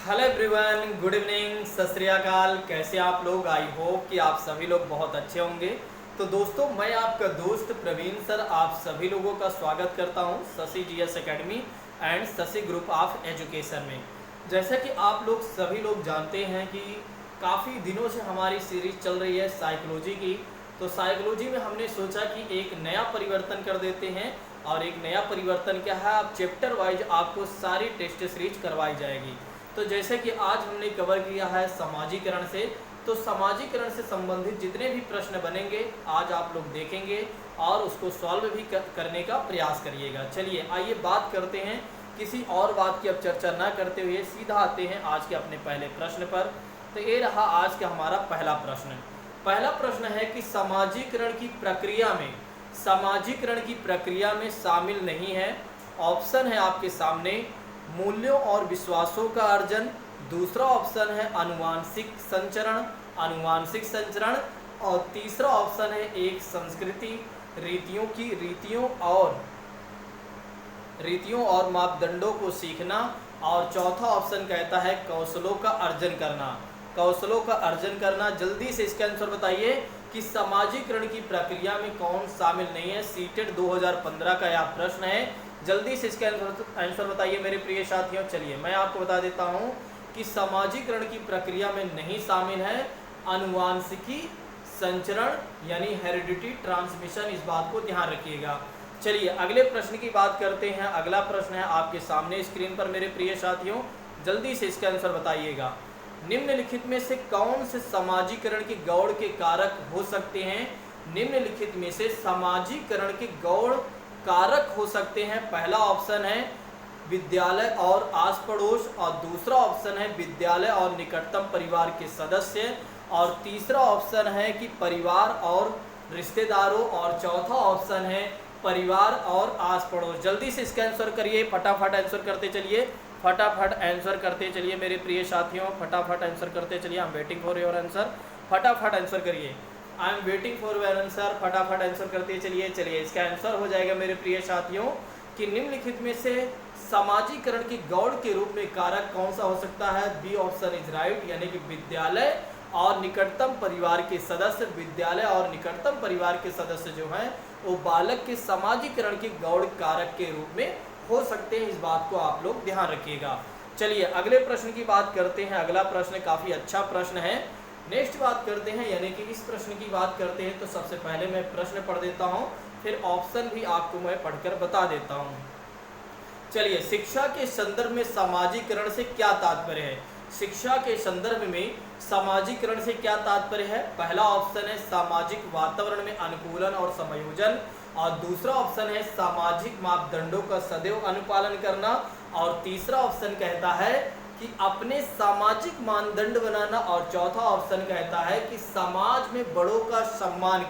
Hello everyone, good evening, सत श्री अकाल। कैसे आप लोग? आई होप कि आप सभी लोग बहुत अच्छे होंगे। तो दोस्तों, मैं आपका दोस्त प्रवीण सर आप सभी लोगों का स्वागत करता हूं Shashi GS academy and Shashi group of education में। जैसा कि आप लोग सभी लोग जानते हैं कि काफ़ी दिनों से हमारी सीरीज चल रही है साइकोलॉजी की। तो साइकोलॉजी में हमने सोचा कि एक नया परिवर्तन कर देते हैं। और एक नया परिवर्तन क्या है, आप चैप्टर वाइज आपको सारी टेस्ट सीरीज करवाई जाएगी। तो जैसे कि आज हमने कवर किया है समाजीकरण से, तो समाजीकरण से संबंधित जितने भी प्रश्न बनेंगे आज आप लोग देखेंगे और उसको सॉल्व भी करने का प्रयास करिएगा। चलिए आइए बात करते हैं, किसी और बात की अब चर्चा ना करते हुए सीधा आते हैं आज के अपने पहले प्रश्न पर। तो ये रहा आज का हमारा पहला प्रश्न। पहला प्रश्न है कि समाजीकरण की प्रक्रिया में शामिल नहीं है। ऑप्शन है आपके सामने मूल्यों और विश्वासों का अर्जन, दूसरा ऑप्शन है अनुवांशिक संचरण और तीसरा ऑप्शन है एक संस्कृति रीतियों और मापदंडों को सीखना और चौथा ऑप्शन कहता है कौशलों का अर्जन करना। जल्दी से इसका आंसर बताइए कि समाजीकरण की प्रक्रिया में कौन शामिल नहीं है। सीटेट 2015 का यह प्रश्न है। जल्दी से इसका आंसर बताइए मेरे प्रिय साथियों। चलिए मैं आपको बता देता हूं कि समाजीकरण की प्रक्रिया में नहीं शामिल है अनुवांशिकी संचरण यानी हेरिडिटी ट्रांसमिशन। इस बात को ध्यान रखिएगा। चलिए अगले प्रश्न की बात करते हैं। अगला प्रश्न है आपके सामने स्क्रीन पर मेरे प्रिय साथियों, जल्दी से इसका आंसर बताइएगा। निम्नलिखित में से कौन से समाजीकरण के गौड़ के कारक हो सकते हैं? निम्नलिखित में से समाजीकरण के गौड़ कारक हो सकते हैं। पहला ऑप्शन है विद्यालय और आस पड़ोस और दूसरा ऑप्शन है विद्यालय और निकटतम परिवार के सदस्य और तीसरा ऑप्शन है कि परिवार और रिश्तेदारों और चौथा ऑप्शन है परिवार और आस पड़ोस। जल्दी से इसका आंसर करिए, फटाफट आंसर करते चलिए मेरे प्रिय साथियों, फटाफट आंसर करते चलिए। I am waiting for your answer. फटाफट आंसर करिए, I am waiting for your answer. फटाफट आंसर करते चलिए। चलिए इसका आंसर हो जाएगा मेरे प्रिय साथियों कि निम्नलिखित में से समाजीकरण की गौड़ के रूप में कारक कौन सा हो सकता है? बी ऑप्शन इज राइट, यानी कि विद्यालय और निकटतम परिवार के सदस्य। विद्यालय और निकटतम परिवार के सदस्य जो हैं वो बालक के समाजीकरण के गौड़ कारक के रूप में हो सकते हैं। इस बात को आप लोग ध्यान रखिएगा। चलिए अगले प्रश्न की बात करते हैं। अगला प्रश्न काफी अच्छा प्रश्न है। नेक्स्ट बात करते हैं, यानी कि इस प्रश्न की बात करते हैं। तो सबसे पहले मैं प्रश्न पढ़ देता हूं, फिर ऑप्शन भी आपको मैं पढ़कर बता देता हूं। चलिए, शिक्षा के संदर्भ में समाजीकरण से क्या तात्पर्य है? शिक्षा के संदर्भ में समाजीकरण से क्या तात्पर्य है? पहला ऑप्शन है सामाजिक वातावरण में अनुकूलन और समायोजन और दूसरा ऑप्शन है सामाजिक मापदंडों का सदैव अनुपालन करना और तीसरा ऑप्शन कहता है कि अपने सामाजिक मानदंड बनाना और चौथा ऑप्शन कहता है कि समाज में बड़ों का सम्मान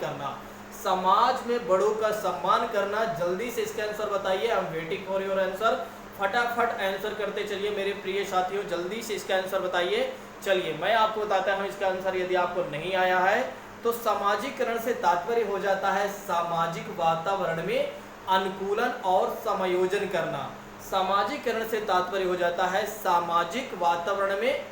करना। जल्दी से इसका आंसर बताइए। I am waiting for your answer. फटाफट आंसर करते चलिए मेरे प्रिय साथियों, जल्दी से इसका आंसर बताइए। चलिए मैं आपको बताता हूं इसका आंसर। यदि आपको नहीं आया है तो समाजीकरण से तात्पर्य हो जाता है सामाजिक वातावरण में अनुकूलन और समायोजन करना। समाजीकरण से तात्पर्य हो जाता है सामाजिक वातावरण में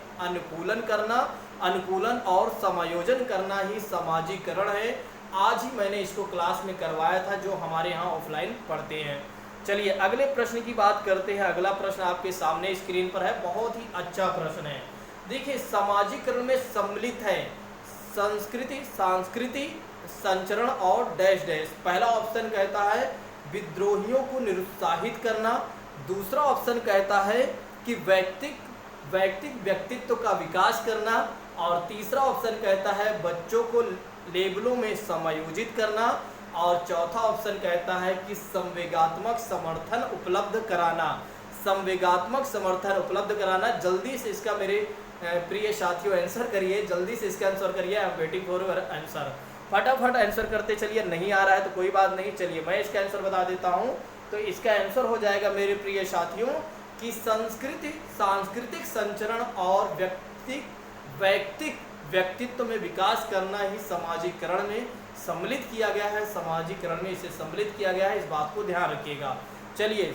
अनुकूलन और समायोजन करना ही समाजीकरण है। आज ही मैंने इसको क्लास में करवाया था जो हमारे यहाँ ऑफलाइन पढ़ते हैं। चलिए अगले प्रश्न की बात करते हैं। अगला प्रश्न आपके सामने स्क्रीन पर है, बहुत ही अच्छा प्रश्न है। देखिए, समाजीकरण में सम्मिलित है सांस्कृतिक संचरण और डैश डैश। पहला ऑप्शन कहता है विद्रोहियों को निरुत्साहित करना, दूसरा ऑप्शन कहता है कि व्यक्तित्व का विकास करना और तीसरा ऑप्शन कहता है बच्चों को लेबलों में समायोजित करना और चौथा ऑप्शन कहता है कि संवेगात्मक समर्थन उपलब्ध कराना। जल्दी से इसका मेरे प्रिय साथियों आंसर करिए, जल्दी से इसका आंसर करिए। I am waiting for your answer. फटाफट आंसर करते चलिए। नहीं आ रहा है तो कोई बात नहीं, चलिए मैं इसका आंसर बता देता हूं। तो इसका आंसर हो जाएगा मेरे प्रिय साथियों कि सांस्कृतिक संचरण और व्यक्तित्व में विकास करना ही समाजीकरण में सम्मिलित किया गया है। इसे सम्मिलित किया गया है, इस बात को ध्यान रखिएगा। चलिए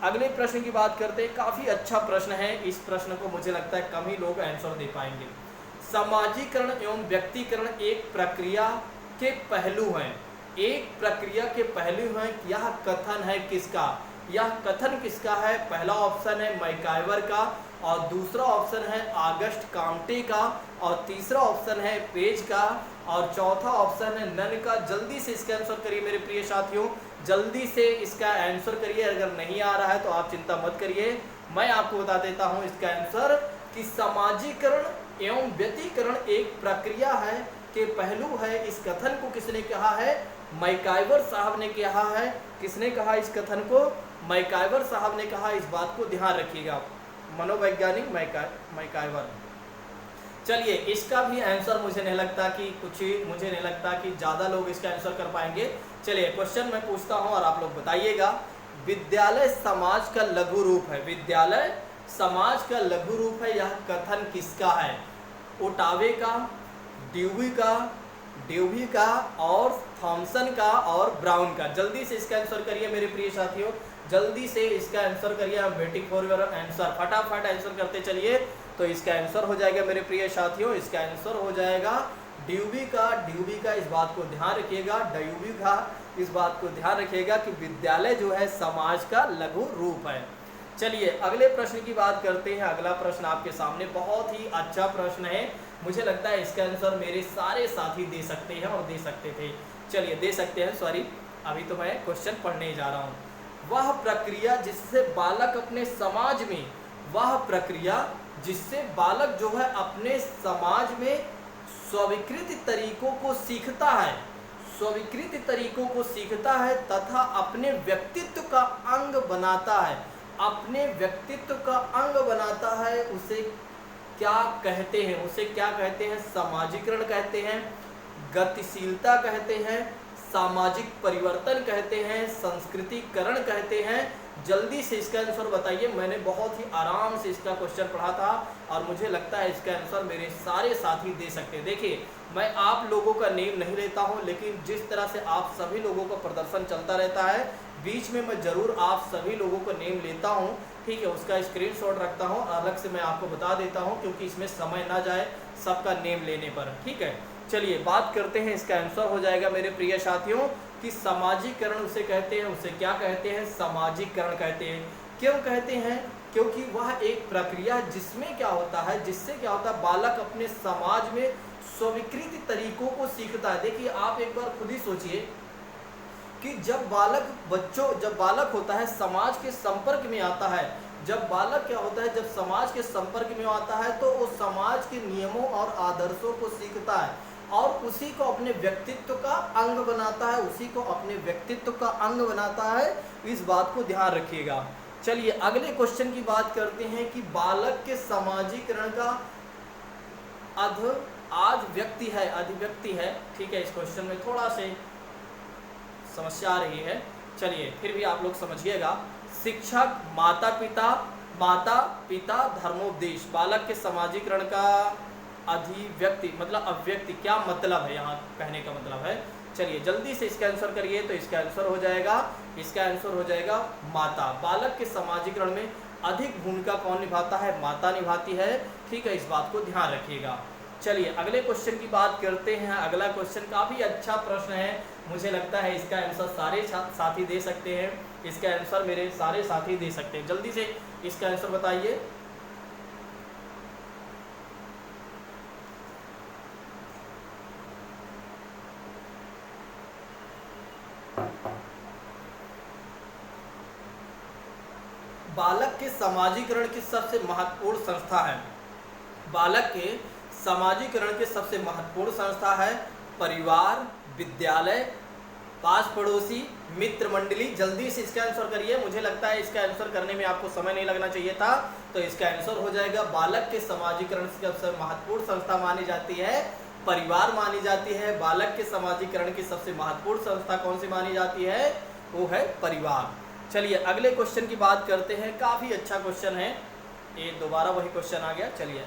अगले प्रश्न की बात करते हैं। काफी अच्छा प्रश्न है, इस प्रश्न को मुझे लगता है कम ही लोग आंसर दे पाएंगे। समाजीकरण एवं व्यक्तिकरण एक प्रक्रिया के पहलू हैं। एक प्रक्रिया के पहलू हैं। यह कथन है किसका? यह कथन किसका है? पहला ऑप्शन है मैकाइवर का, और दूसरा ऑप्शन है ऑगस्ट काम्टे का, और तीसरा ऑप्शन है पेज का, और चौथा ऑप्शन है नन का। जल्दी से इसका आंसर करिए मेरे प्रिय साथियों, जल्दी से इसका आंसर करिए। अगर नहीं आ रहा है तो आप चिंता मत करिए, मैं आपको बता देता हूं इसका आंसर कि समाजीकरण एवं व्यक्तिकरण एक प्रक्रिया है के पहलू है। इस कथन को किसने कहा है? मैकाइवर साहब ने कहा है। किसने कहा इस कथन को? मैकाइवर साहब ने कहा। इस बात को ध्यान रखिएगा, मनोवैज्ञानिक मैकाइवर। चलिए, इसका भी आंसर मुझे नहीं लगता कि ज़्यादा लोग इसका आंसर कर पाएंगे। चलिए, क्वेश्चन मैं पूछता हूं और आप लोग बताइएगा। विद्यालय समाज का लघु रूप है। विद्यालय समाज का लघु रूप है, यह कथन किसका है? ओटावे का, ड्यूवी का और थॉमसन का और ब्राउन का। जल्दी से इसका आंसर करिए मेरे प्रिय साथियों, जल्दी से इसका आंसर करिए। I am waiting for your answer. फटाफट आंसर करते चलिए। तो इसका आंसर हो जाएगा मेरे प्रिय साथियों, इसका आंसर हो जाएगा ड्यूवी का। इस बात को ध्यान रखिएगा, ड्यूवी का। इस बात को ध्यान रखिएगा कि विद्यालय जो है समाज का लघु रूप है। चलिए, अगले प्रश्न की बात करते हैं। अगला प्रश्न आपके सामने बहुत ही अच्छा प्रश्न है। मुझे लगता है इसका आंसर मेरे सारे साथी दे सकते हैं और दे सकते थे। चलिए, दे सकते हैं, सॉरी, अभी तो मैं क्वेश्चन पढ़ने जा रहा हूँ। वह प्रक्रिया जिससे बालक अपने समाज में, वह प्रक्रिया जिससे बालक जो है अपने समाज में स्वीकृत तरीकों को सीखता है, स्वीकृत तरीकों को सीखता है तथा अपने व्यक्तित्व का अंग बनाता है, अपने व्यक्तित्व का अंग बनाता है, उसे क्या कहते हैं? उसे क्या कहते हैं? समाजीकरण कहते हैं, गतिशीलता कहते हैं, सामाजिक परिवर्तन कहते हैं, संस्कृतिकरण कहते हैं। जल्दी से इसका आंसर बताइए। मैंने बहुत ही आराम से इसका क्वेश्चन पढ़ा था और मुझे लगता है इसका आंसर मेरे सारे साथी दे सकते हैं। देखिए, मैं आप लोगों का नेम नहीं लेता हूं, लेकिन जिस तरह से आप सभी लोगों का प्रदर्शन चलता रहता है, बीच में मैं ज़रूर आप सभी लोगों का नेम लेता हूं, ठीक है, उसका स्क्रीनशॉट रखता हूं, अलग से मैं आपको बता देता हूं, क्योंकि इसमें समय ना जाए सबका नेम लेने पर, ठीक है। चलिए, बात करते हैं। इसका आंसर हो जाएगा मेरे प्रिय साथियों कि समाजीकरण उसे कहते हैं। उसे क्या कहते हैं? समाजीकरण कहते हैं। क्यों कहते हैं? क्योंकि वह एक प्रक्रिया जिसमें क्या होता है, जिससे क्या होता है, बालक अपने समाज में स्वीकृत तरीकों को सीखता है। देखिए, आप एक बार खुद ही सोचिए कि जब बालक होता है, समाज के संपर्क में आता है, जब बालक क्या होता है, जब समाज के संपर्क में आता है तो वो समाज के नियमों और आदर्शों को सीखता है और उसी को अपने व्यक्तित्व का अंग बनाता है, उसी को अपने व्यक्तित्व का अंग बनाता है। इस बात को ध्यान रखिएगा। चलिए, अगले क्वेश्चन की बात करते हैं कि बालक के समाजीकरण का अभिव्यक्ति है, ठीक है। इस क्वेश्चन में थोड़ा से समस्या आ रही है, चलिए फिर भी आप लोग समझिएगा। शिक्षक, माता पिता, धर्मोपदेश। बालक के समाजीकरण का अभिव्यक्ति मतलब अभिव्यक्ति, क्या मतलब है यहाँ कहने का मतलब है? चलिए, जल्दी से इसका आंसर करिए। तो इसका आंसर हो जाएगा माता। बालक के समाजीकरण में अधिक भूमिका कौन निभाता है? माता निभाती है, ठीक है। इस बात को ध्यान रखिएगा। चलिए, अगले क्वेश्चन की बात करते हैं। अगला क्वेश्चन काफ़ी अच्छा प्रश्न है, मुझे लगता है इसका आंसर सारे साथी दे सकते हैं। इसका आंसर मेरे सारे साथी दे सकते हैं। जल्दी से इसका आंसर बताइए। बालक के समाजीकरण की सबसे महत्वपूर्ण संस्था है, बालक के समाजीकरण की सबसे महत्वपूर्ण संस्था है परिवार, विद्यालय, पास पड़ोसी, मित्र मंडली। जल्दी से इसका आंसर करिए। मुझे लगता है इसका आंसर करने में आपको समय नहीं लगना चाहिए था। तो इसका आंसर हो जाएगा बालक के समाजीकरण की सबसे महत्वपूर्ण संस्था मानी जाती है परिवार मानी जाती है। बालक के समाजीकरण की सबसे महत्वपूर्ण संस्था कौन सी मानी जाती है? वो है परिवार। चलिए, अगले क्वेश्चन की बात करते हैं। काफ़ी अच्छा क्वेश्चन है, ये दोबारा वही क्वेश्चन आ गया। चलिए,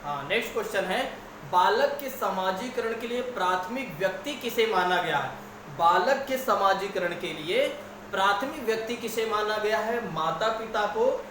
हाँ, नेक्स्ट क्वेश्चन है, बालक के समाजीकरण के लिए प्राथमिक व्यक्ति किसे माना गया है? बालक के समाजीकरण के लिए प्राथमिक व्यक्ति किसे माना गया है? माता पिता को,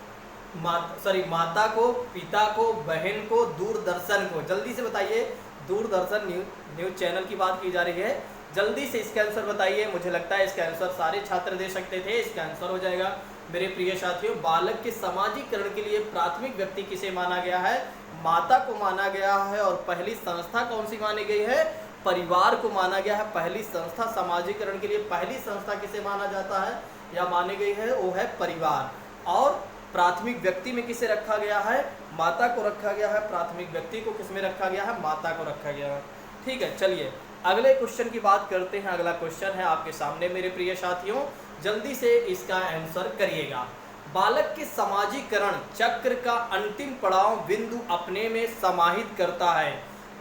माता को, पिता को, बहन को, दूरदर्शन को। जल्दी से बताइए, दूरदर्शन न्यूज चैनल की बात की जा रही है। जल्दी से इसका आंसर बताइए। मुझे लगता है इसका आंसर सारे छात्र दे सकते थे। इसका आंसर हो जाएगा मेरे प्रिय साथियों, बालक के समाजीकरण के लिए प्राथमिक व्यक्ति किसे माना गया है? माता को माना गया है। और पहली संस्था कौन सी मानी गई है? परिवार को माना गया है। पहली संस्था समाजीकरण के लिए पहली संस्था किसे माना जाता है या मानी गई है? वो है परिवार। और प्राथमिक व्यक्ति में किसे रखा गया है? माता को रखा गया है। प्राथमिक व्यक्ति को किसमें रखा गया है? माता को रखा गया है। ठीक है, चलिए अगले क्वेश्चन की बात करते हैं। अगला क्वेश्चन है आपके सामने मेरे प्रिय साथियों, जल्दी से इसका आंसर करिएगा। बालक के समाजीकरण चक्र का अंतिम पड़ाव बिंदु अपने में समाहित करता है।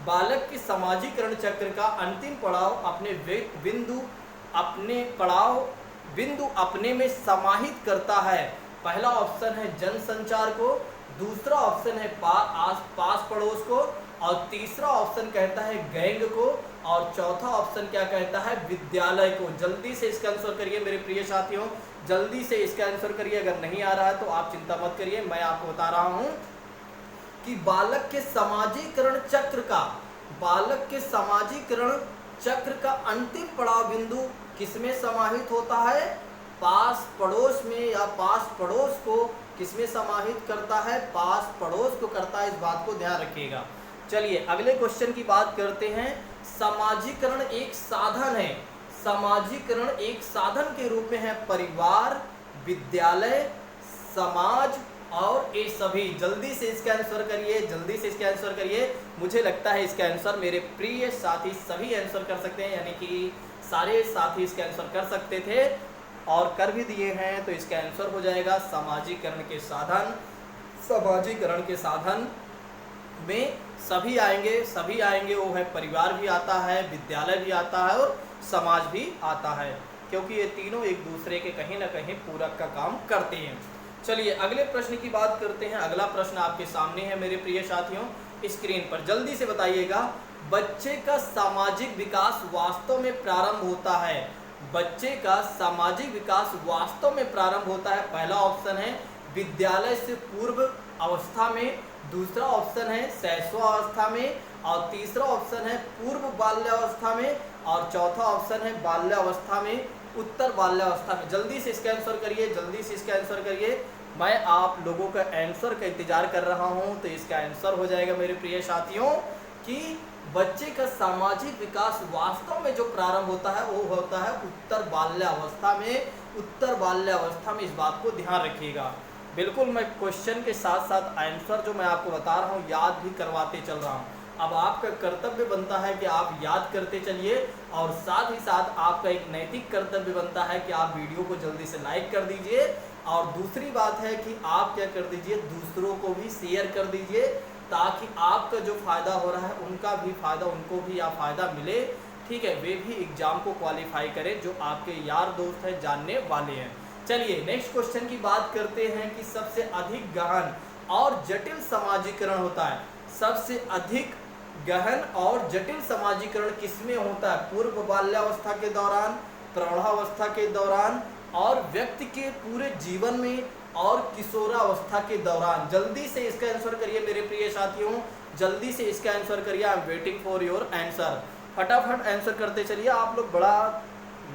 बालक के समाजीकरण चक्र का अंतिम पड़ाव बिंदु अपने में समाहित करता है। पहला ऑप्शन है जनसंचार को, दूसरा ऑप्शन है पास पड़ोस को, और तीसरा ऑप्शन कहता है गैंग को, और चौथा ऑप्शन क्या कहता है? विद्यालय को। जल्दी से इसका आंसर करिए मेरे प्रिय साथियों, जल्दी से इसका आंसर करिए। अगर नहीं आ रहा है तो आप चिंता मत करिए, मैं आपको बता रहा हूं कि बालक के समाजीकरण चक्र का अंतिम पड़ाव बिंदु किसमें समाहित होता है? पास पड़ोस में, या पास पड़ोस को किसमें समाहित करता है? पास पड़ोस को करता है। इस बात को ध्यान रखिएगा। चलिए अगले क्वेश्चन की बात करते हैं। समाजीकरण एक साधन है। समाजीकरण एक साधन के रूप में है परिवार, विद्यालय, समाज और ये सभी। जल्दी से इसका आंसर करिए, जल्दी से इसका आंसर करिए। मुझे लगता है इसका आंसर मेरे प्रिय साथी सभी आंसर कर सकते हैं, यानी कि सारे साथी इसका आंसर कर सकते थे और कर भी दिए हैं। तो इसका आंसर हो जाएगा समाजीकरण के साधन। समाजीकरण के साधन में सभी आएंगे, वो है परिवार भी आता है, विद्यालय भी आता है और समाज भी आता है, क्योंकि ये तीनों एक दूसरे के कहीं ना कहीं पूरक का काम करते हैं। चलिए अगले प्रश्न की बात करते हैं। अगला प्रश्न आपके सामने है मेरे प्रिय साथियों, स्क्रीन पर। जल्दी से बताइएगा, बच्चे का सामाजिक विकास वास्तव में प्रारंभ होता है। बच्चे का सामाजिक विकास वास्तव में प्रारंभ होता है। पहला ऑप्शन है विद्यालय से पूर्व अवस्था में, दूसरा ऑप्शन है शैशवावस्था में, और तीसरा ऑप्शन है पूर्व बाल्यावस्था में, और चौथा ऑप्शन है बाल्यावस्था में, उत्तर बाल्यावस्था में। जल्दी से इसका आंसर करिए, जल्दी से इसका आंसर करिए। मैं आप लोगों का आंसर का इंतजार कर रहा हूं। तो इसका आंसर हो जाएगा मेरे प्रिय साथियों कि बच्चे का सामाजिक विकास वास्तव में जो प्रारंभ होता है वो होता है उत्तर बाल्यावस्था में। उत्तर बाल्यावस्था में, इस बात को ध्यान रखिएगा। बिल्कुल मैं क्वेश्चन के साथ साथ आंसर जो मैं आपको बता रहा हूँ याद भी करवाते चल रहा हूँ। अब आपका कर्तव्य बनता है कि आप याद करते चलिए, और साथ ही साथ आपका एक नैतिक कर्तव्य बनता है कि आप वीडियो को जल्दी से लाइक कर दीजिए। और दूसरी बात है कि आप क्या कर दीजिए, दूसरों को भी शेयर कर दीजिए, ताकि आपका जो फ़ायदा हो रहा है उनका भी फ़ायदा, उनको भी या फ़ायदा मिले। ठीक है, वे भी एग्ज़ाम को क्वालिफाई करें जो आपके यार दोस्त हैं, जानने वाले हैं। चलिए नेक्स्ट क्वेश्चन की बात करते हैं कि सबसे अधिक गहन और जटिल समाजीकरण होता है। सबसे अधिक गहन और जटिल समाजीकरण किसमें होता है? पूर्व बाल्यावस्था के दौरान, प्रौढ़ावस्था के दौरान, और व्यक्ति के पूरे जीवन में, और किशोरावस्था के दौरान। जल्दी से इसका आंसर करिए मेरे प्रिय साथियों, जल्दी से इसका आंसर करिए। I am waiting for your answer. फटाफट आंसर करते चलिए, आप लोग बड़ा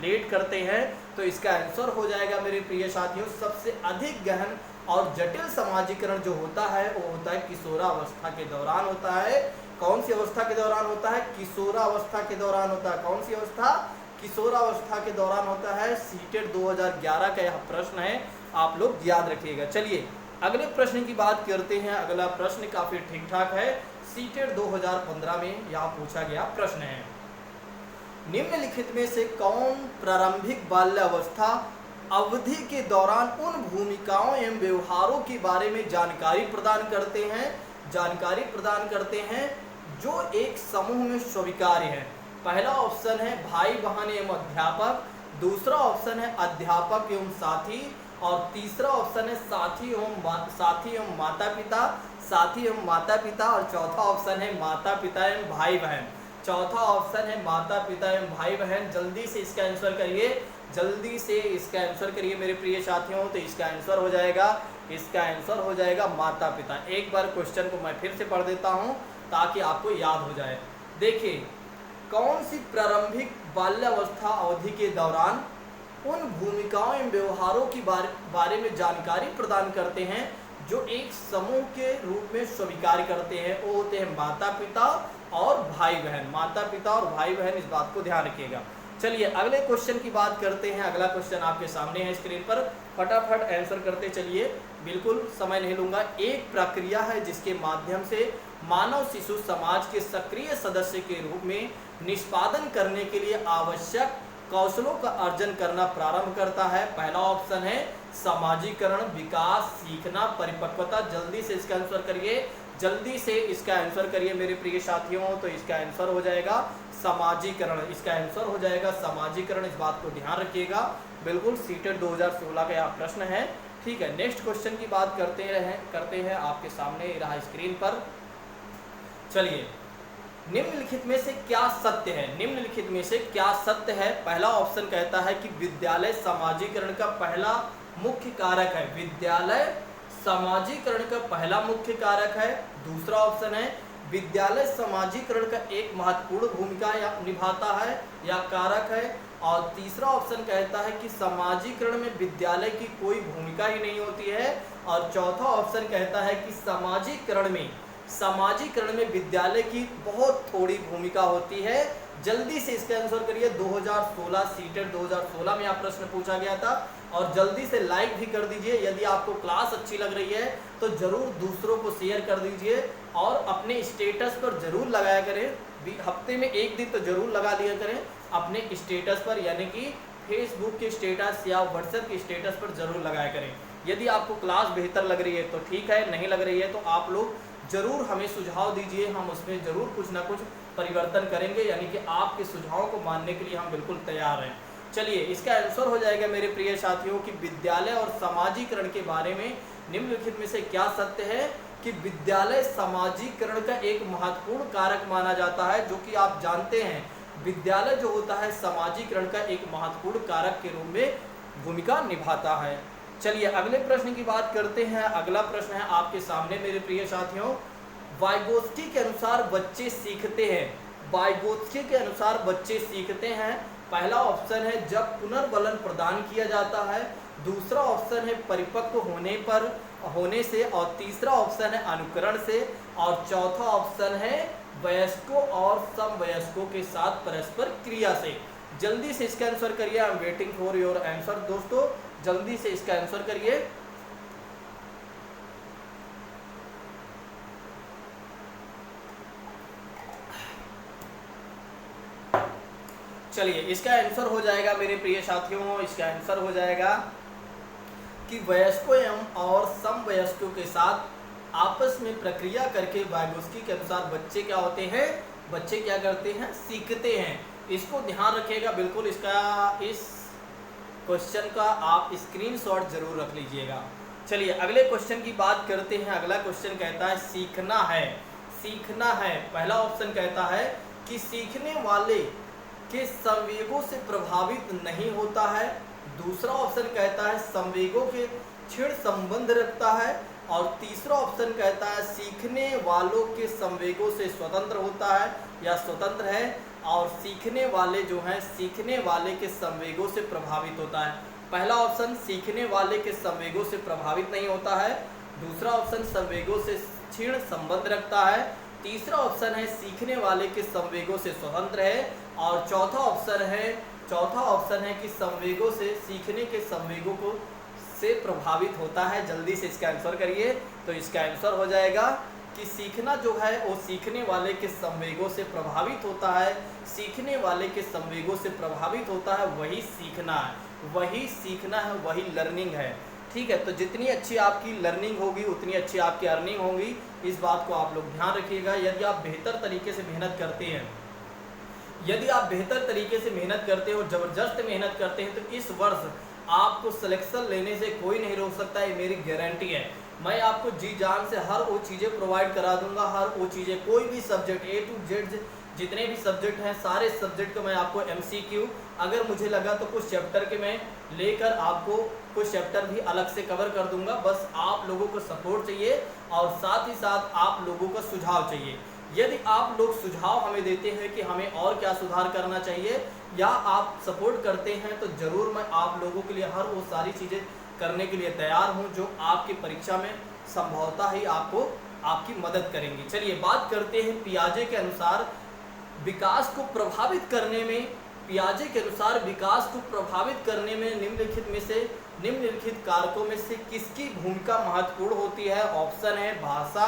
लेट करते हैं। तो इसका आंसर हो जाएगा मेरे प्रिय साथियों, सबसे अधिक गहन और जटिल समाजीकरण जो होता है वो होता है किशोरावस्था के दौरान होता है। कौन सी अवस्था के दौरान होता है? किशोरावस्था के दौरान होता है। कौन सी अवस्था? किशोरावस्था के दौरान होता है। सीटेट 2011 का यह प्रश्न है, आप लोग याद रखिएगा। चलिए अगले प्रश्न की बात करते हैं। अगला प्रश्न काफ़ी ठीक ठाक है, सीटेट 2015 में यह पूछा गया प्रश्न है। निम्नलिखित में से कौन प्रारंभिक बाल्यावस्था अवधि के दौरान उन भूमिकाओं एवं व्यवहारों के बारे में जानकारी प्रदान करते हैं जो एक समूह में स्वीकार्य है? पहला ऑप्शन है भाई बहन एवं अध्यापक, दूसरा ऑप्शन है अध्यापक एवं साथी, और तीसरा ऑप्शन है साथी एवं माता पिता, और चौथा ऑप्शन है माता पिता एवं भाई बहन। चौथा ऑप्शन है माता पिता एवं भाई बहन। जल्दी से इसका आंसर करिए, जल्दी से इसका आंसर करिए मेरे प्रिय साथियों। तो इसका आंसर हो जाएगा, इसका आंसर हो जाएगा माता पिता। एक बार क्वेश्चन को मैं फिर से पढ़ देता हूं ताकि आपको याद हो जाए। देखिए, कौन सी प्रारंभिक बाल्यावस्था अवधि के दौरान उन भूमिकाओं एवं व्यवहारों की बारे में जानकारी प्रदान करते हैं जो एक समूह के रूप में स्वीकार करते हैं, वो होते हैं माता पिता और भाई बहन। माता पिता और भाई बहन, इस बात को ध्यान रखिएगा। चलिए अगले क्वेश्चन की बात करते हैं। अगला क्वेश्चन आपके सामने है स्क्रीन पर, फटाफट आंसर करते चलिए, बिल्कुल समय नहीं लूंगा। एक प्रक्रिया है जिसके माध्यम से मानव शिशु समाज के सक्रिय सदस्य के रूप में निष्पादन करने के लिए आवश्यक कौशलों का अर्जन करना प्रारंभ करता है। पहला ऑप्शन है समाजीकरण, विकास, सीखना, परिपक्वता। जल्दी से इसका आंसर करिए, जल्दी से इसका आंसर करिए मेरे प्रिय साथियों। तो इसका आंसर हो जाएगा समाजीकरण, इसका आंसर हो जाएगा समाजीकरण। इस बात को ध्यान रखिएगा, बिल्कुल सीटेट 2016 का यह प्रश्न है। ठीक है, नेक्स्ट क्वेश्चन की बात करते हैं आपके सामने रहा स्क्रीन पर। चलिए, निम्नलिखित में से क्या सत्य है? निम्नलिखित में से क्या सत्य है? पहला ऑप्शन कहता है कि विद्यालय समाजीकरण का पहला मुख्य कारक है। विद्यालय समाजीकरण का पहला मुख्य कारक है। दूसरा ऑप्शन है विद्यालय समाजीकरण का एक महत्वपूर्ण भूमिका निभाता है या कारक है। और तीसरा ऑप्शन कहता है कि समाजीकरण में विद्यालय की कोई भूमिका ही नहीं होती है। और चौथा ऑप्शन कहता है कि समाजीकरण में विद्यालय की बहुत थोड़ी भूमिका होती है। जल्दी से इसका आंसर करिए। 2016 सीटेट 2016 में यह प्रश्न पूछा गया था। और जल्दी से लाइक भी कर दीजिए। यदि आपको क्लास अच्छी लग रही है तो जरूर दूसरों को शेयर कर दीजिए और अपने स्टेटस पर जरूर लगाया करें। हफ्ते में एक दिन तो जरूर लगा दिया करें अपने स्टेटस पर, यानी कि फेसबुक के स्टेटस या व्हाट्सएप के स्टेटस पर जरूर लगाया करें। यदि आपको क्लास बेहतर लग रही है तो ठीक है, नहीं लग रही है तो आप लोग जरूर हमें सुझाव दीजिए, हम उसमें जरूर कुछ ना कुछ परिवर्तन करेंगे, यानी कि आपके सुझावों को मानने के लिए हम बिल्कुल तैयार हैं। चलिए, इसका आंसर हो जाएगा मेरे प्रिय साथियों कि विद्यालय और समाजीकरण के बारे में निम्नलिखित में से क्या सत्य है कि विद्यालय समाजीकरण का एक महत्वपूर्ण कारक माना जाता है। जो कि आप जानते हैं विद्यालय जो होता है समाजीकरण का एक महत्वपूर्ण कारक के रूप में भूमिका निभाता है। चलिए अगले प्रश्न की बात करते हैं। अगला प्रश्न है आपके सामने मेरे प्रिय साथियों, वाइगोत्स्की के अनुसार बच्चे सीखते हैं। वाइगोत्स्की के अनुसार बच्चे सीखते हैं। पहला ऑप्शन है जब पुनर्बलन प्रदान किया जाता है। दूसरा ऑप्शन है परिपक्व होने से। और तीसरा ऑप्शन है अनुकरण से। और चौथा ऑप्शन है वयस्कों और समवयस्कों के साथ परस्पर क्रिया से। जल्दी से इसका आंसर करिए। I am waiting for your answer दोस्तों, जल्दी से इसका आंसर करिए। चलिए, इसका आंसर हो जाएगा मेरे प्रिय साथियों, इसका आंसर हो जाएगा कि वयस्कों एवं और समवयस्कों के साथ आपस में प्रक्रिया करके वाइगोत्स्की के अनुसार बच्चे क्या होते हैं, बच्चे क्या करते हैं, सीखते हैं। इसको ध्यान रखिएगा बिल्कुल। इस क्वेश्चन का आप स्क्रीनशॉट जरूर रख लीजिएगा। चलिए अगले क्वेश्चन की बात करते हैं। अगला क्वेश्चन कहता है सीखना है, सीखना है। पहला ऑप्शन कहता है कि सीखने वाले के संवेगों से प्रभावित नहीं होता है। दूसरा ऑप्शन कहता है संवेगों के क्षीण संबंध रखता है। और तीसरा ऑप्शन कहता है सीखने वालों के संवेगों से स्वतंत्र होता है या स्वतंत्र है। और सीखने वाले जो हैं, सीखने वाले के संवेगों से प्रभावित होता है। पहला ऑप्शन सीखने वाले के संवेगों से प्रभावित नहीं होता है। दूसरा ऑप्शन संवेगों से क्षीण संबंध रखता है। तीसरा ऑप्शन है सीखने वाले के संवेगों से स्वतंत्र है। और चौथा ऑप्शन है कि संवेगों से, सीखने के संवेगों को से प्रभावित होता है। जल्दी से इसका आंसर करिए। तो इसका आंसर हो जाएगा कि सीखना जो है वो सीखने वाले के संवेगों से प्रभावित होता है। सीखने वाले के संवेगों से प्रभावित होता है, वही सीखना है, वही सीखना है, वही लर्निंग है। ठीक है, तो जितनी अच्छी आपकी लर्निंग होगी उतनी अच्छी आपकी अर्निंग होगी। इस बात को आप लोग ध्यान रखिएगा। यदि आप बेहतर तरीके से मेहनत करते हैं, यदि आप बेहतर तरीके से मेहनत करते हो, ज़बरदस्त मेहनत करते हैं, तो इस वर्ष आपको सिलेक्शन लेने से कोई नहीं रोक सकता, ये मेरी गारंटी है। मैं आपको जी जान से हर वो चीज़ें प्रोवाइड करा दूंगा, हर वो चीज़ें, कोई भी सब्जेक्ट A to Z जितने भी सब्जेक्ट हैं सारे सब्जेक्ट को मैं आपको MCQ, अगर मुझे लगा तो कुछ चैप्टर के मैं लेकर आपको कुछ चैप्टर भी अलग से कवर कर दूंगा। बस आप लोगों को सपोर्ट चाहिए और साथ ही साथ आप लोगों का सुझाव चाहिए। यदि आप लोग सुझाव हमें देते हैं कि हमें और क्या सुधार करना चाहिए या आप सपोर्ट करते हैं तो ज़रूर मैं आप लोगों के लिए हर वो सारी चीज़ें करने के लिए तैयार हूं जो आपकी परीक्षा में संभवतः ही आपको आपकी मदद करेंगी। चलिए बात करते हैं पियाजे के अनुसार विकास को प्रभावित करने में, पियाजे के अनुसार विकास को प्रभावित करने में निम्नलिखित कारकों में से किसकी भूमिका महत्वपूर्ण होती है। ऑप्शन है भाषा,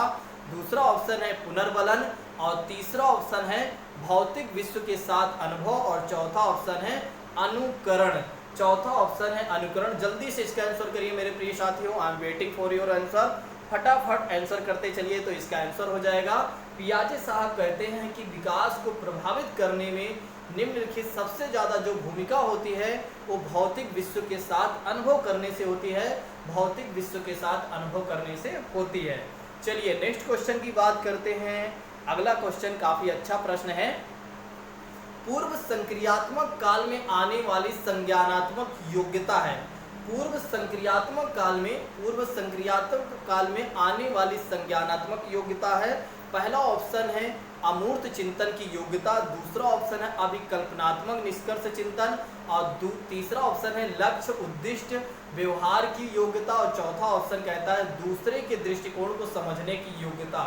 दूसरा ऑप्शन है पुनर्बलन और तीसरा ऑप्शन है भौतिक विश्व के साथ अनुभव और चौथा ऑप्शन है अनुकरण। चौथा ऑप्शन है अनुकरण। जल्दी से इसका आंसर करिए मेरे प्रिय साथियों। I am waiting for your answer. फटाफट आंसर करते चलिए तो इसका आंसर हो जाएगा पियाजे साहब कहते हैं कि विकास को प्रभावित करने में निम्नलिखित सबसे ज़्यादा जो भूमिका होती है वो भौतिक विश्व के साथ अनुभव करने से होती है, भौतिक विश्व के साथ अनुभव करने से होती है। चलिए नेक्स्ट क्वेश्चन की बात करते हैं। अगला क्वेश्चन काफ़ी अच्छा प्रश्न है। पूर्व संक्रियात्मक काल में आने वाली संज्ञानात्मक योग्यता है। पूर्व संक्रियात्मक काल में आने वाली संज्ञानात्मक योग्यता है। पहला ऑप्शन है अमूर्त चिंतन की योग्यता, दूसरा ऑप्शन है अभिकल्पनात्मक निष्कर्ष चिंतन और तीसरा ऑप्शन है लक्ष्य उद्दिष्ट व्यवहार की योग्यता और चौथा ऑप्शन कहता है दूसरे के दृष्टिकोण को समझने की योग्यता।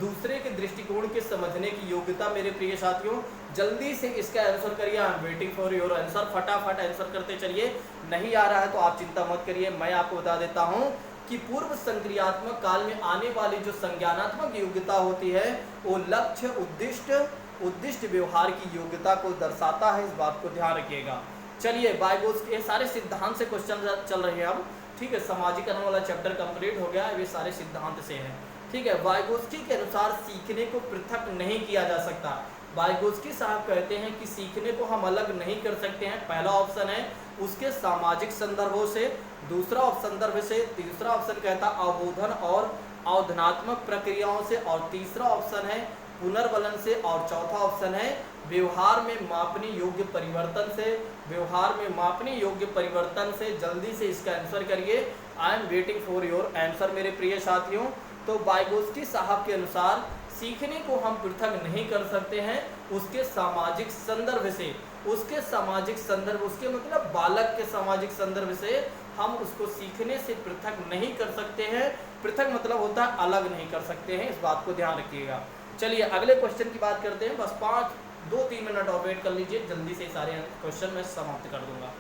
दूसरे के दृष्टिकोण के समझने की योग्यता मेरे प्रिय साथियों, जल्दी से इसका आंसर करिए। I am waiting for your answer. फटाफट आंसर करते चलिए। नहीं आ रहा है तो आप चिंता मत करिए, मैं आपको बता देता हूँ कि पूर्व संक्रियात्मक काल में आने वाली जो संज्ञानात्मक योग्यता होती है वो लक्ष्य उद्दिष्ट व्यवहार की योग्यता को दर्शाता है। इस बात को ध्यान रखिएगा। चलिए वाइगोत्स्की, ये सारे सिद्धांत से क्वेश्चन चल रहे हैं अब, ठीक है। सामाजिकरण वाला चैप्टर कंप्लीट हो गया है, वे सारे सिद्धांत से हैं, ठीक है। वाइगोत्स्की के अनुसार सीखने को पृथक नहीं किया जा सकता। वाइगोत्स्की साहब कहते हैं कि सीखने को हम अलग नहीं कर सकते हैं। पहला ऑप्शन है उसके सामाजिक संदर्भों से, दूसरा संदर्भ से, तीसरा ऑप्शन कहता अवबोधन और अवधानात्मक प्रक्रियाओं से और तीसरा ऑप्शन है पुनर्बलन से और चौथा ऑप्शन है व्यवहार में मापने योग्य परिवर्तन से। व्यवहार में मापने योग्य परिवर्तन से। जल्दी से इसका आंसर करिए। I am waiting for your answer मेरे प्रिय साथियों। तो वाइगोत्स्की साहब के अनुसार सीखने को हम पृथक नहीं कर सकते हैं उसके सामाजिक संदर्भ से। उसके सामाजिक संदर्भ, उसके मतलब बालक के सामाजिक संदर्भ से हम उसको सीखने से पृथक नहीं कर सकते हैं। पृथक मतलब होता है अलग नहीं कर सकते हैं, इस बात को ध्यान रखिएगा। चलिए अगले क्वेश्चन की बात करते हैं। बस 2-3 मिनट और वेट कर लीजिए, जल्दी से सारे क्वेश्चन मैं समाप्त कर दूंगा।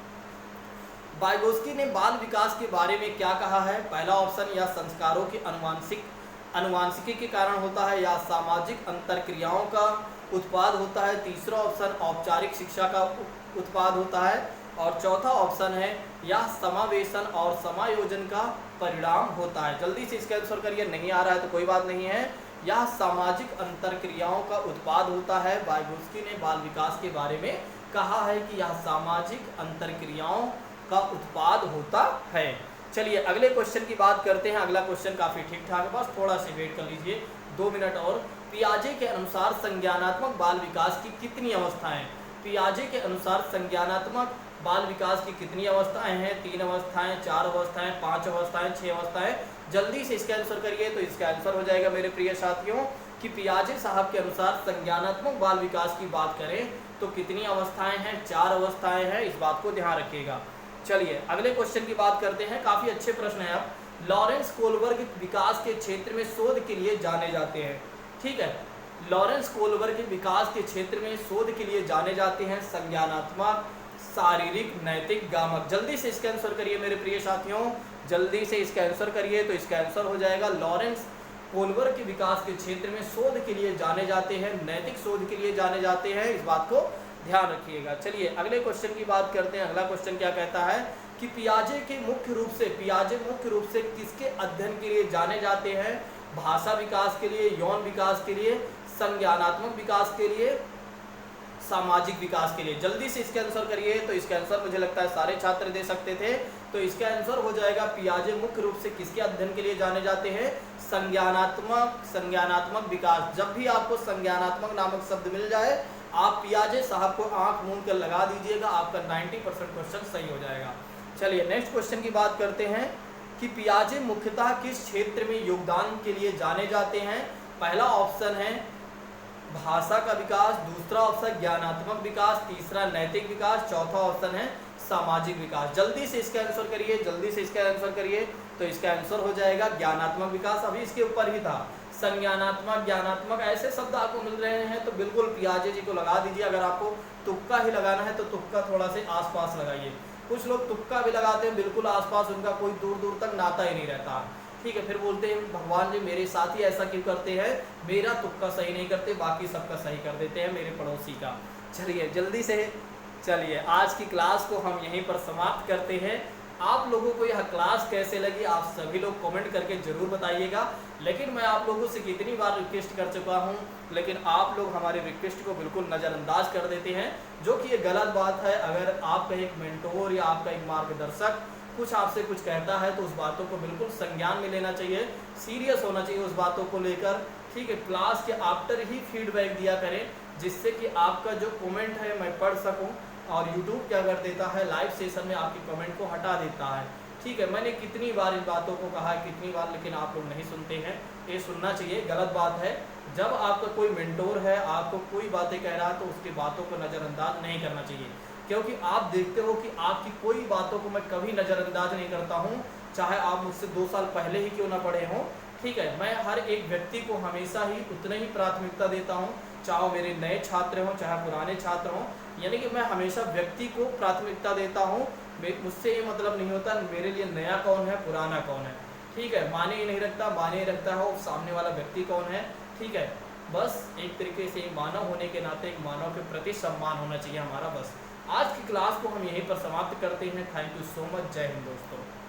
वाइगोत्स्की ने बाल विकास के बारे में क्या कहा है। पहला ऑप्शन या संस्कारों की अनुवांशिकी के कारण होता है या सामाजिक अंतरक्रियाओं का उत्पाद होता है। तीसरा ऑप्शन औपचारिक शिक्षा का उत्पाद होता है और चौथा ऑप्शन है या समावेशन और समायोजन का परिणाम होता है। जल्दी से इसका आंसर करिए। नहीं आ रहा है तो कोई बात नहीं है। यह सामाजिक अंतरक्रियाओं का उत्पाद होता है। वाइगोत्स्की ने बाल विकास के बारे में कहा है कि यह सामाजिक अंतरक्रियाओं का उत्पाद होता है। चलिए अगले क्वेश्चन की बात करते हैं। अगला क्वेश्चन काफ़ी ठीक ठाक है, बस थोड़ा सा वेट कर लीजिए, 2 मिनट और। पियाजे के अनुसार संज्ञानात्मक बाल विकास की कितनी अवस्थाएं। पियाजे के अनुसार संज्ञानात्मक बाल विकास की कितनी अवस्थाएं हैं। 3 अवस्थाएं, 4 अवस्थाएं, 5 अवस्थाएं, 6 अवस्थाएं। जल्दी से इसका आंसर करिए तो इसका आंसर हो जाएगा मेरे प्रिय साथियों कि पियाजे साहब के अनुसार संज्ञानात्मक बाल विकास की बात करें तो कितनी अवस्थाएं हैं, 4 अवस्थाएं हैं, इस बात को ध्यान रखिएगा। चलिए अगले क्वेश्चन की बात करते हैं। काफ़ी अच्छे प्रश्न है। अब लॉरेंस कोलबर्ग विकास के क्षेत्र में शोध के लिए जाने जाते हैं, ठीक है। लॉरेंस कोलबर्ग विकास के क्षेत्र में शोध के लिए जाने जाते हैं संज्ञानात्मक, शारीरिक, नैतिक, गामक। जल्दी से इसका आंसर करिए मेरे प्रिय साथियों, जल्दी से इसका आंसर करिए तो इसका आंसर हो जाएगा लॉरेंस कोलबर्ग के विकास के क्षेत्र में शोध के लिए जाने जाते हैं, नैतिक शोध के लिए जाने जाते हैं, इस बात को ध्यान रखिएगा। चलिए अगले क्वेश्चन की बात करते हैं। अगला क्वेश्चन क्या कहता है कि पियाजे मुख्य रूप से किसके अध्ययन के लिए जाने जाते हैं। भाषा विकास के लिए, यौन विकास के लिए, संज्ञानात्मक विकास के लिए, सामाजिक विकास के लिए। जल्दी से इसका आंसर करिए तो इसका आंसर मुझे लगता है सारे छात्र दे सकते थे तो इसका आंसर हो जाएगा पियाजे मुख्य रूप से किसके अध्ययन के लिए जाने जाते हैं? संज्ञानात्मक विकास। जब भी आपको संज्ञानात्मक नामक शब्द मिल जाए आप पियाजे साहब को आंख मूंद कर लगा दीजिएगा, आपका 90% क्वेश्चन सही हो जाएगा। चलिए नेक्स्ट क्वेश्चन की बात करते हैं कि पियाजे मुख्यतः किस क्षेत्र में योगदान के लिए जाने जाते हैं? पहला ऑप्शन है भाषा का विकास, दूसरा ऑप्शन ज्ञानात्मक विकास, तीसरा नैतिक विकास, चौथा ऑप्शन है सामाजिक विकास। जल्दी से इसका आंसर करिए, जल्दी से इसका आंसर करिए। तो इसका आंसर हो जाएगा ज्ञानात्मक विकास। अभी इसके ऊपर ही था संज्ञानात्मक, ज्ञानात्मक, ऐसे शब्द आपको मिल रहे हैं तो बिल्कुल पियाजे जी को लगा दीजिए। अगर आपको तुक्का ही लगाना है तो तुक्का थोड़ा से आसपास लगाइए। कुछ लोग तुक्का भी लगाते हैं बिल्कुल आसपास, उनका कोई दूर दूर तक नाता ही नहीं रहता। ठीक है, फिर बोलते हैं भगवान जी मेरे साथ ही ऐसा क्यों करते हैं, मेरा तुक्का सही नहीं करते, बाकी सबका सही कर देते हैं मेरे पड़ोसी का। चलिए जल्दी से, चलिए आज की क्लास को हम यहीं पर समाप्त करते हैं। आप लोगों को यह क्लास कैसे लगी आप सभी लोग कमेंट करके ज़रूर बताइएगा। लेकिन मैं आप लोगों से कितनी बार रिक्वेस्ट कर चुका हूं, लेकिन आप लोग हमारी रिक्वेस्ट को बिल्कुल नज़रअंदाज कर देते हैं, जो कि ये गलत बात है। अगर आपका एक मेंटोर या आपका एक मार्गदर्शक कुछ आपसे कुछ कहता है तो उस बातों को बिल्कुल संज्ञान में लेना चाहिए, सीरियस होना चाहिए उस बातों को लेकर। ठीक है, क्लास के आफ्टर ही फीडबैक दिया करें, जिससे कि आपका जो कमेंट है मैं पढ़ सकूं। और यूट्यूब क्या कर देता है, लाइव सेशन में आपकी कमेंट को हटा देता है। ठीक है, मैंने कितनी बार इन बातों को कहा है, कितनी बार, लेकिन आप लोग नहीं सुनते हैं। ये सुनना चाहिए, गलत बात है। जब आपका कोई मेंटोर है, आपको कोई बातें कह रहा है तो उसकी बातों को नज़रअंदाज नहीं करना चाहिए, क्योंकि आप देखते हो कि आपकी कोई बातों को मैं कभी नज़रअंदाज नहीं करता हूँ, चाहे आप मुझसे 2 साल पहले ही क्यों ना पढ़े हों। ठीक है, मैं हर एक व्यक्ति को हमेशा ही उतने ही प्राथमिकता देता हूँ, चाहे मेरे नए छात्र हों चाहे पुराने छात्र हों। यानी कि मैं हमेशा व्यक्ति को प्राथमिकता देता हूँ। मुझसे ये मतलब नहीं होता मेरे लिए नया कौन है पुराना कौन है। ठीक है, माने ही नहीं रखता, माने ही रखता है सामने वाला व्यक्ति कौन है। ठीक है, बस एक तरीके से मानव होने के नाते एक मानव के प्रति सम्मान होना चाहिए हमारा। बस आज की क्लास को हम यहीं पर समाप्त करते हैं। Thank you so much. जय हिंद दोस्तों।